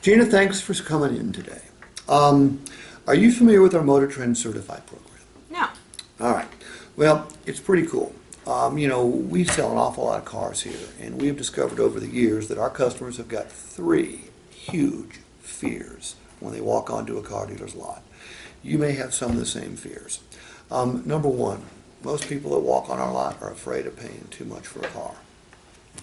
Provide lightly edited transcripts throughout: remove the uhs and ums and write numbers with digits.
Gina, thanks for coming in today. Are you familiar with our Motor Trend Certified program? No. All right. Well, it's pretty cool. We sell an awful lot of cars here, and we've discovered over the years that our customers have got three huge fears when they walk onto a car dealer's lot. You may have some of the same fears. Number one, most people that walk on our lot are afraid of paying too much for a car.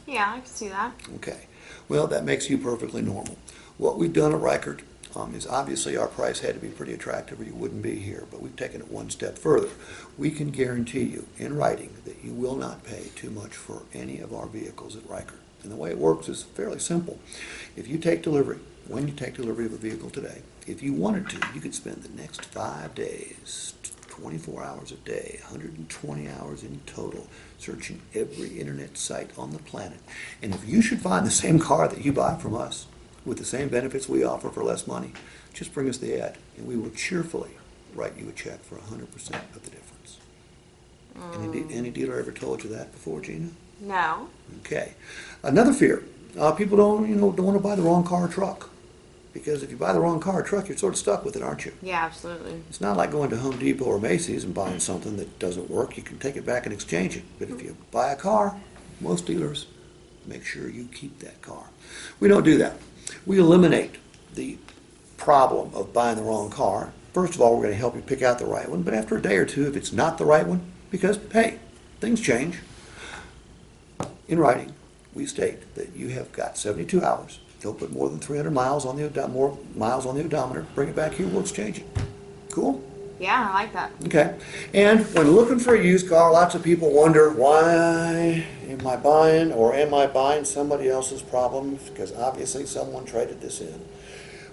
Yeah, I can see that. Okay. Well, that makes you perfectly normal. What we've done at Reichert is obviously our price had to be pretty attractive or you wouldn't be here, but we've taken it one step further. We can guarantee you in writing that you will not pay too much for any of our vehicles at Reichert. And the way it works is fairly simple. If you take delivery, when you take delivery of a vehicle today, if you wanted to, you could spend the next 5 days, 24 hours a day, 120 hours in total, searching every internet site on the planet. And if you should find the same car that you buy from us with the same benefits we offer for less money, just bring us the ad and we will cheerfully write you a check for 100% of the difference. Any dealer ever told you that before, Gina? No. Okay. Another fear, people don't want to buy the wrong car or truck. Because if you buy the wrong car or truck, you're sort of stuck with it, aren't you? Yeah, absolutely. It's not like going to Home Depot or Macy's and buying something that doesn't work. You can take it back and exchange it. But if you buy a car, most dealers make sure you keep that car. We don't do that. We eliminate the problem of buying the wrong car. First of all, we're going to help you pick out the right one. But after a day or two, if it's not the right one, because, hey, things change. In writing, we state that you have got 72 hours. Don't put more than 300 miles on the odometer. Bring it back here. We'll exchange it. Cool? Yeah, I like that. Okay. And when looking for a used car, lots of people wonder, why am I buying somebody else's problem? Because obviously someone traded this in.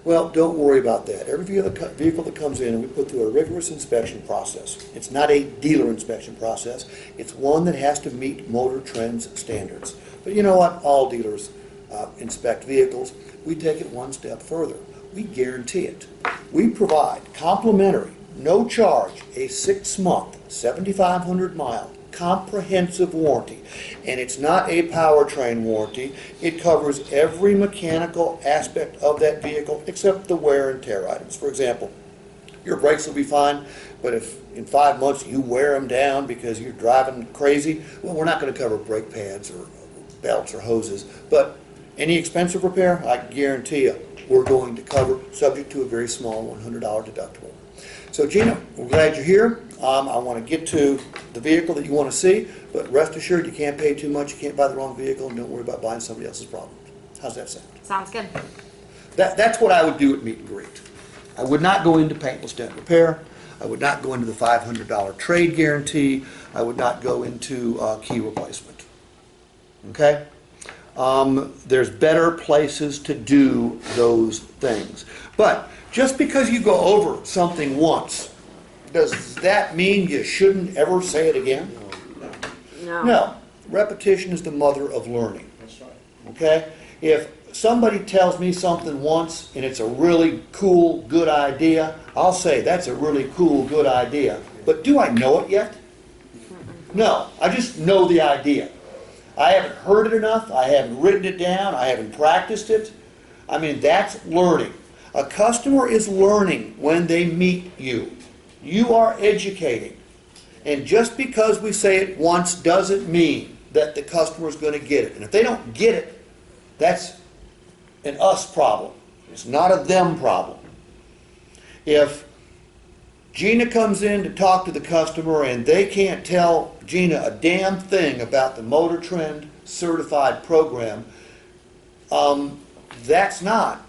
Well, don't worry about that. Every vehicle that comes in, we put through a rigorous inspection process. It's not a dealer inspection process. It's one that has to meet Motor Trend's standards. But you know what? All dealers inspect vehicles. We take it one step further. We guarantee it. We provide complimentary, no charge, a 6-month, 7,500 mile comprehensive warranty. And it's not a powertrain warranty. It covers every mechanical aspect of that vehicle except the wear and tear items. For example, your brakes will be fine, but if in 5 months you wear them down because you're driving crazy, well, we're not going to cover brake pads or belts or hoses. But any expensive repair, I guarantee you, we're going to cover, subject to a very small $100 deductible. So Gina, we're glad you're here. I want to get to the vehicle that you want to see, but rest assured you can't pay too much, you can't buy the wrong vehicle, and don't worry about buying somebody else's problem. How's that sound? Sounds good. That's what I would do at meet and greet. I would not go into Paintless Dent Repair. I would not go into the $500 trade guarantee. I would not go into key replacement. Okay? There's better places to do those things. But just because you go over something once, does that mean you shouldn't ever say it again? No. No. Repetition is the mother of learning. That's right. Okay? If somebody tells me something once and it's a really cool, good idea, I'll say that's a really cool, good idea. But do I know it yet? No. I just know the idea. I haven't heard it enough. I haven't written it down. I haven't practiced it. I mean, that's learning. A customer is learning when they meet you. You are educating. And just because we say it once doesn't mean that the customer is going to get it. And if they don't get it, that's an us problem. It's not a them problem. If Gina comes in to talk to the customer and they can't tell Gina a damn thing about the Motor Trend certified program, that's not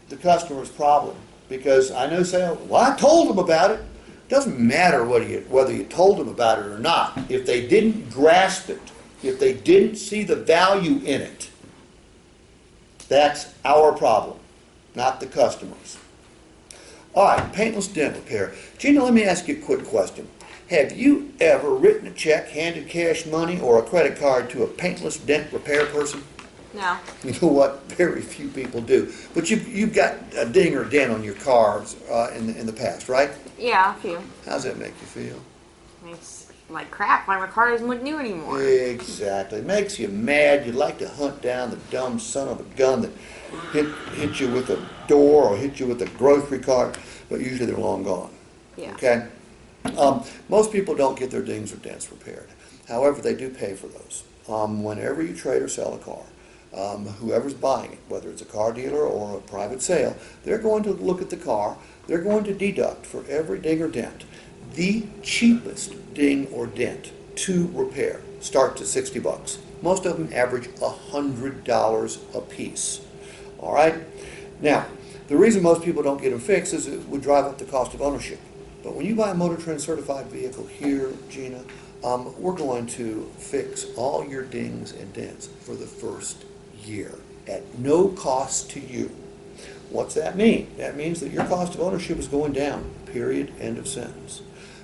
the customer's problem. Because I know say, well, I told them about it. It doesn't matter whether you told them about it or not. If they didn't grasp it, if they didn't see the value in it, that's our problem, not the customer's. All right, Paintless Dent Repair. Gina, let me ask you a quick question. Have you ever written a check, handed cash money, or a credit card to a Paintless Dent Repair person? No. You know what? Very few people do. But you've got a ding or a dent on your cars in the past, right? Yeah, a few. How's that make you feel? Makes like crap, why my car doesn't look new anymore. Exactly. Makes you mad. You'd like to hunt down the dumb son of a gun that hit you with a door or hit you with a grocery cart, but usually they're long gone. Yeah. Okay? Most people don't get their dings or dents repaired. However, they do pay for those. Whenever you trade or sell a car, whoever's buying it, whether it's a car dealer or a private sale, they're going to look at the car. They're going to deduct for every ding or dent the cheapest ding or dent to repair. Starts at $60. Most of them average $100 a piece. All right? Now, the reason most people don't get them fixed is it would drive up the cost of ownership. But when you buy a Motor Trend certified vehicle here, Gina, we're going to fix all your dings and dents for the first year at no cost to you. What's that mean? That means that your cost of ownership is going down, period, end of sentence.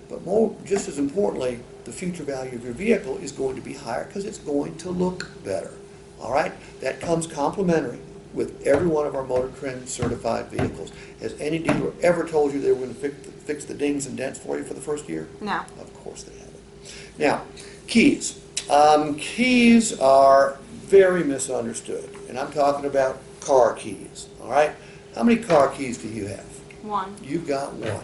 But just as importantly, the future value of your vehicle is going to be higher because it's going to look better. All right? That comes complimentary with every one of our Motor Trend certified vehicles. Has any dealer ever told you they were going to fix the dings and dents for you for the first year? No. Of course they haven't. Now, keys. Keys are very misunderstood, and I'm talking about car keys. All right? How many car keys do you have? One. You've got one.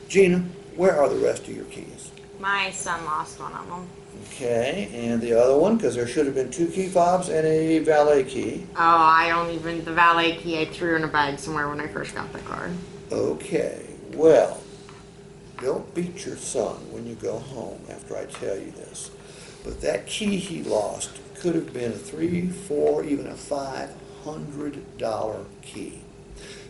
Gina, where are the rest of your keys? My son lost one of them. Okay, and the other one, because there should have been 2 key fobs and a valet key. Oh, the valet key I threw in a bag somewhere when I first got the car. Okay, well, don't beat your son when you go home after I tell you this. But that key he lost could have been a $3, $4, even a $500 key.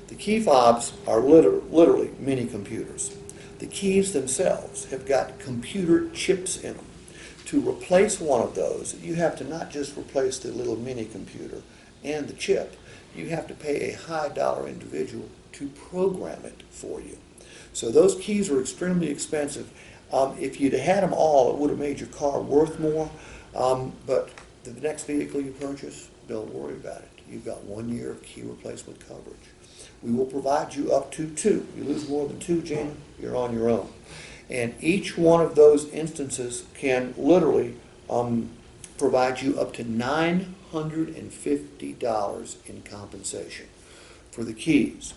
The key fobs are literally mini computers. The keys themselves have got computer chips in them. To replace one of those, you have to not just replace the little mini computer and the chip, you have to pay a high dollar individual to program it for you. So those keys are extremely expensive. If you'd had them all, it would have made your car worth more. But the next vehicle you purchase, don't worry about it. You've got 1 year of key replacement coverage. We will provide you up to 2. You lose more than 2, Gina, you're on your own. And each one of those instances can literally provide you up to $950 in compensation for the keys,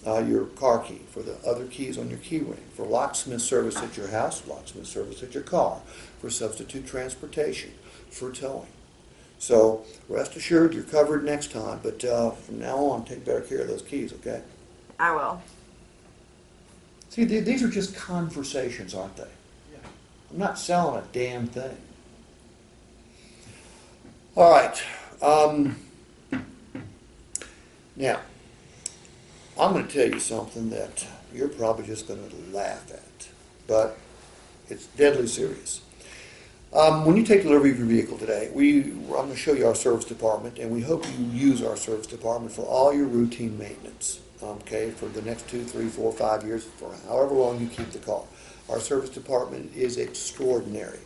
your car key, for the other keys on your key ring, for locksmith service at your house, locksmith service at your car, for substitute transportation, for towing. So rest assured you're covered next time, but from now on, take better care of those keys, okay? I will. See, these are just conversations, aren't they? Yeah. I'm not selling a damn thing. All right. Now, I'm going to tell you something that you're probably just going to laugh at, but it's deadly serious. When you take delivery of your vehicle today, I'm going to show you our service department, and we hope you use our service department for all your routine maintenance, okay, for the next 2, 3, 4, 5 years, for however long you keep the car. Our service department is extraordinary.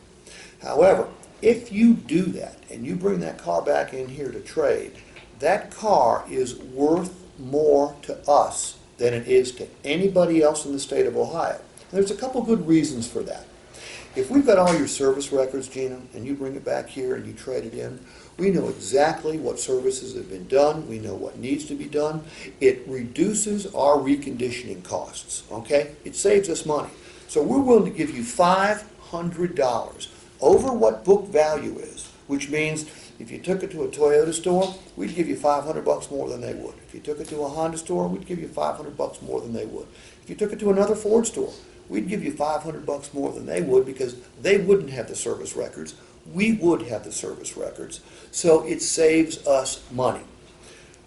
However, if you do that and you bring that car back in here to trade, that car is worth more to us than it is to anybody else in the state of Ohio. There's a couple good reasons for that. If we've got all your service records, Gina, and you bring it back here and you trade it in, we know exactly what services have been done. We know what needs to be done. It reduces our reconditioning costs, okay? It saves us money. So we're willing to give you $500 over what book value is, which means if you took it to a Toyota store, we'd give you $500 more than they would. If you took it to a Honda store, we'd give you $500 more than they would. If you took it to another Ford store, we'd give you $500 more than they would because they wouldn't have the service records. We would have the service records. So it saves us money.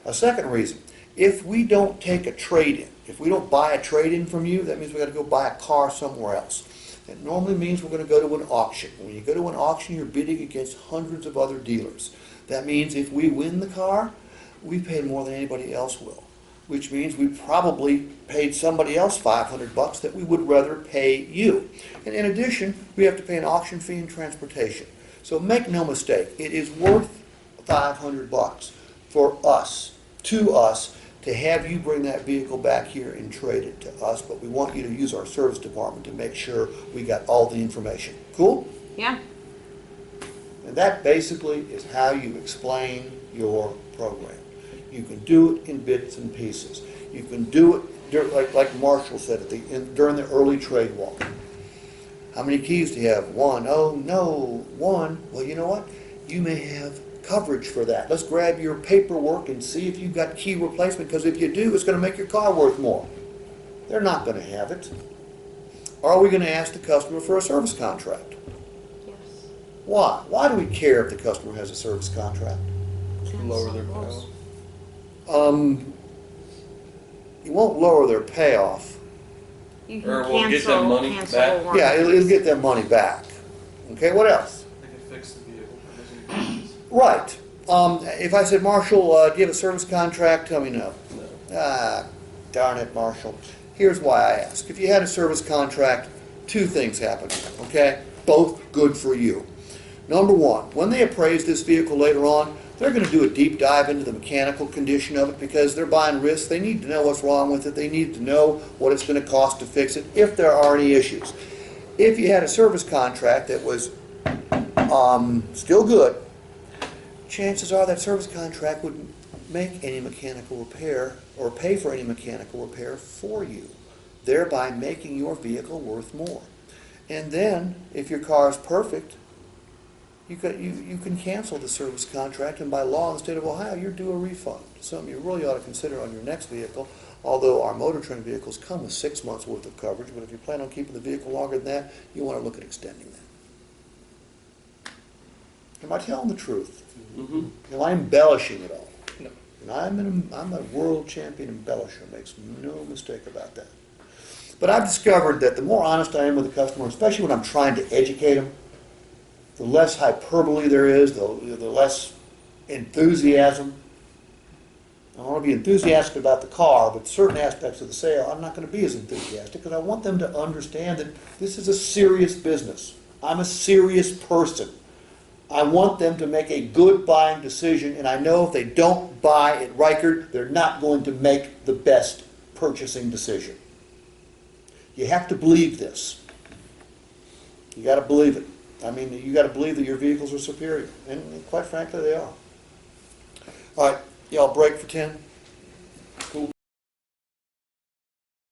A second reason, if we don't take a trade-in, if we don't buy a trade-in from you, that means we've got to go buy a car somewhere else. That normally means we're going to go to an auction. When you go to an auction, you're bidding against hundreds of other dealers. That means if we win the car, we pay more than anybody else will, which means we probably paid somebody else $500 that we would rather pay you. And in addition, we have to pay an auction fee and transportation. So make no mistake, it is worth $500 for us, to us, to have you bring that vehicle back here and trade it to us, but we want you to use our service department to make sure we got all the information. Cool? Yeah. And that basically is how you explain your program. You can do it in bits and pieces. You can do it like Marshall said during the early trade walk. How many keys do you have? One. Oh no, one. Well, you know what? You may have coverage for that. Let's grab your paperwork and see if you've got key replacement, because if you do, it's going to make your car worth more. They're not going to have it. Are we going to ask the customer for a service contract? Yes. Why? Why do we care if the customer has a service contract? Lower their payoff. You won't lower their payoff. You can Or we'll get that money cancel back. the warranty. Yeah, it'll get their money back. Okay, what else? They can fix the vehicle. It doesn't- Right. If I said, Marshall, do you have a service contract? Tell me no. No. Ah, darn it, Marshall. Here's why I ask. If you had a service contract, two things happen, okay? Both good for you. Number one, when they appraise this vehicle later on, they're going to do a deep dive into the mechanical condition of it, because they're buying risks. They need to know what's wrong with it. They need to know what it's going to cost to fix it if there are any issues. If you had a service contract that was still good, chances are that service contract would make any mechanical repair or pay for any mechanical repair for you, thereby making your vehicle worth more. And then, if your car is perfect, you can cancel the service contract, and by law in the state of Ohio, you're due a refund. Something you really ought to consider on your next vehicle, although our Motor Trend vehicles come with 6 months worth of coverage, but if you plan on keeping the vehicle longer than that, you want to look at extending that. Am I telling the truth? Mhm. Am I embellishing it all? No. And I'm a world champion embellisher, makes no mistake about that. But I've discovered that the more honest I am with the customer, especially when I'm trying to educate them, the less hyperbole there is, the less enthusiasm. I want to be enthusiastic about the car, but certain aspects of the sale, I'm not going to be as enthusiastic, because I want them to understand that this is a serious business. I'm a serious person. I want them to make a good buying decision, and I know if they don't buy at Reichert, they're not going to make the best purchasing decision. You have to believe this. You got to believe it. I mean, you got to believe that your vehicles are superior, and quite frankly, they are. All right, y'all break for 10?